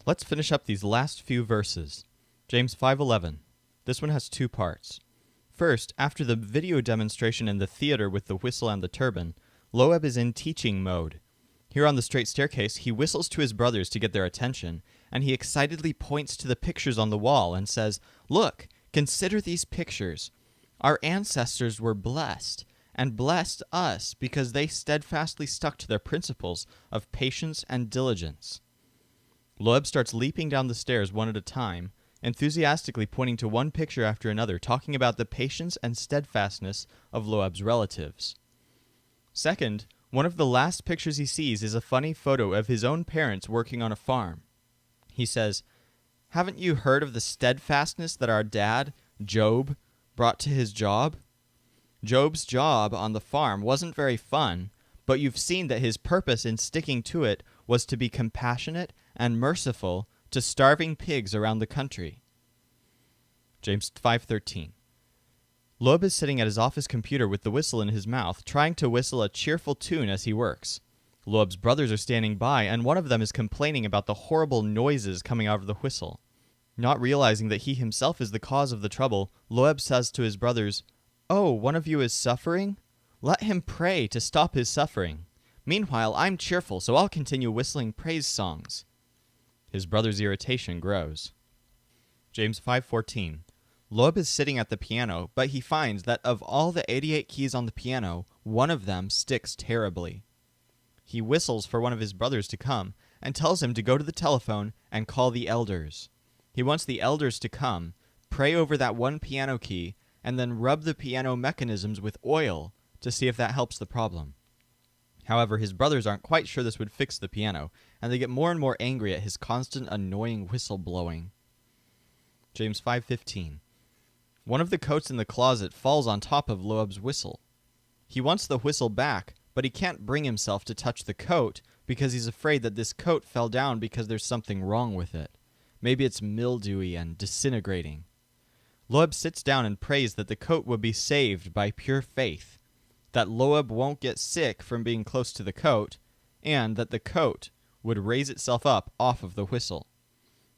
Let's finish up these last few verses. James 5:11. This one has two parts. First, after the video demonstration in the theater with the whistle and the turban, Loeb is in teaching mode. Here on the straight staircase, he whistles to his brothers to get their attention, and he excitedly points to the pictures on the wall and says, "Look, consider these pictures. Our ancestors were blessed, and blessed us because they steadfastly stuck to their principles of patience and diligence." Loeb starts leaping down the stairs one at a time, enthusiastically pointing to one picture after another, talking about the patience and steadfastness of Loeb's relatives. Second, one of the last pictures he sees is a funny photo of his own parents working on a farm. He says, "Haven't you heard of the steadfastness that our dad, Job, brought to his job? Job's job on the farm wasn't very fun, but you've seen that his purpose in sticking to it was to be compassionate and merciful to starving pigs around the country." James 5:13. Loeb is sitting at his office computer with the whistle in his mouth, trying to whistle a cheerful tune as he works. Loeb's brothers are standing by, and one of them is complaining about the horrible noises coming out of the whistle. Not realizing that he himself is the cause of the trouble, Loeb says to his brothers, "Oh, one of you is suffering? Let him pray to stop his suffering. Meanwhile, I'm cheerful, so I'll continue whistling praise songs." His brother's irritation grows. James 5:14. Loeb is sitting at the piano, but he finds that of all the 88 keys on the piano, one of them sticks terribly. He whistles for one of his brothers to come and tells him to go to the telephone and call the elders. He wants the elders to come, pray over that one piano key, and then rub the piano mechanisms with oil to see if that helps the problem. However, his brothers aren't quite sure this would fix the piano, and they get more and more angry at his constant annoying whistle blowing. James 5:15. One of the coats in the closet falls on top of Loeb's whistle. He wants the whistle back, but he can't bring himself to touch the coat because he's afraid that this coat fell down because there's something wrong with it. Maybe it's mildewy and disintegrating. Loeb sits down and prays that the coat would be saved by pure faith, that Loeb won't get sick from being close to the coat, and that the coat would raise itself up off of the whistle.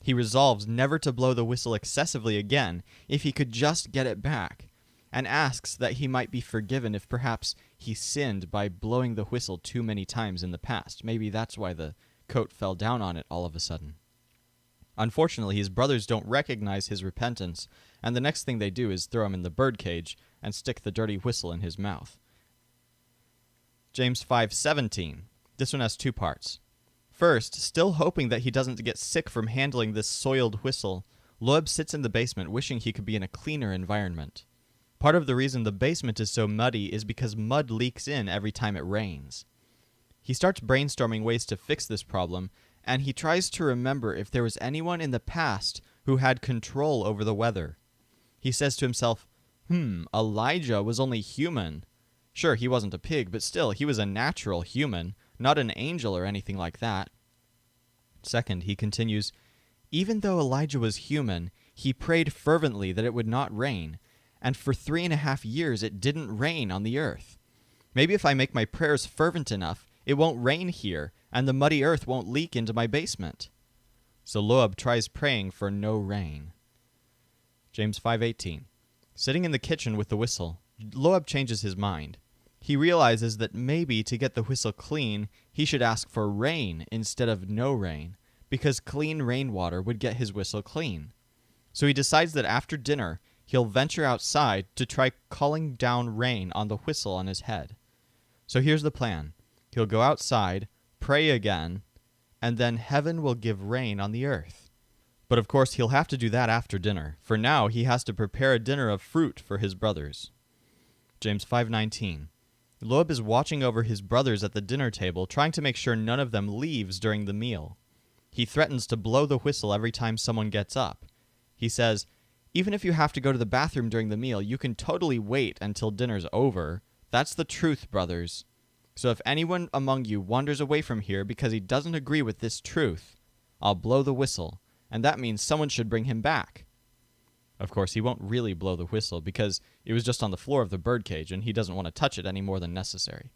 He resolves never to blow the whistle excessively again if he could just get it back, and asks that he might be forgiven if perhaps he sinned by blowing the whistle too many times in the past. Maybe that's why the coat fell down on it all of a sudden. Unfortunately, his brothers don't recognize his repentance, and the next thing they do is throw him in the birdcage and stick the dirty whistle in his mouth. James 5:17. This one has two parts. First, still hoping that he doesn't get sick from handling this soiled whistle, Loeb sits in the basement wishing he could be in a cleaner environment. Part of the reason the basement is so muddy is because mud leaks in every time it rains. He starts brainstorming ways to fix this problem, and he tries to remember if there was anyone in the past who had control over the weather. He says to himself, Elijah was only human. Sure, he wasn't a pig, but still, he was a natural human, not an angel or anything like that. Second, he continues, even though Elijah was human, he prayed fervently that it would not rain, and for 3.5 years it didn't rain on the earth. Maybe if I make my prayers fervent enough, it won't rain here, and the muddy earth won't leak into my basement. So Loeb tries praying for no rain. James 5:18. Sitting in the kitchen with the whistle, Loeb changes his mind. He realizes that maybe to get the whistle clean, he should ask for rain instead of no rain, because clean rainwater would get his whistle clean. So he decides that after dinner, he'll venture outside to try calling down rain on the whistle on his head. So here's the plan. He'll go outside, pray again, and then heaven will give rain on the earth. But of course, he'll have to do that after dinner. For now, he has to prepare a dinner of fruit for his brothers. James 5:19. Loeb is watching over his brothers at the dinner table, trying to make sure none of them leaves during the meal. He threatens to blow the whistle every time someone gets up. He says, even if you have to go to the bathroom during the meal, you can totally wait until dinner's over. That's the truth, brothers. So if anyone among you wanders away from here because he doesn't agree with this truth, I'll blow the whistle, and that means someone should bring him back. Of course, he won't really blow the whistle because it was just on the floor of the birdcage and he doesn't want to touch it any more than necessary.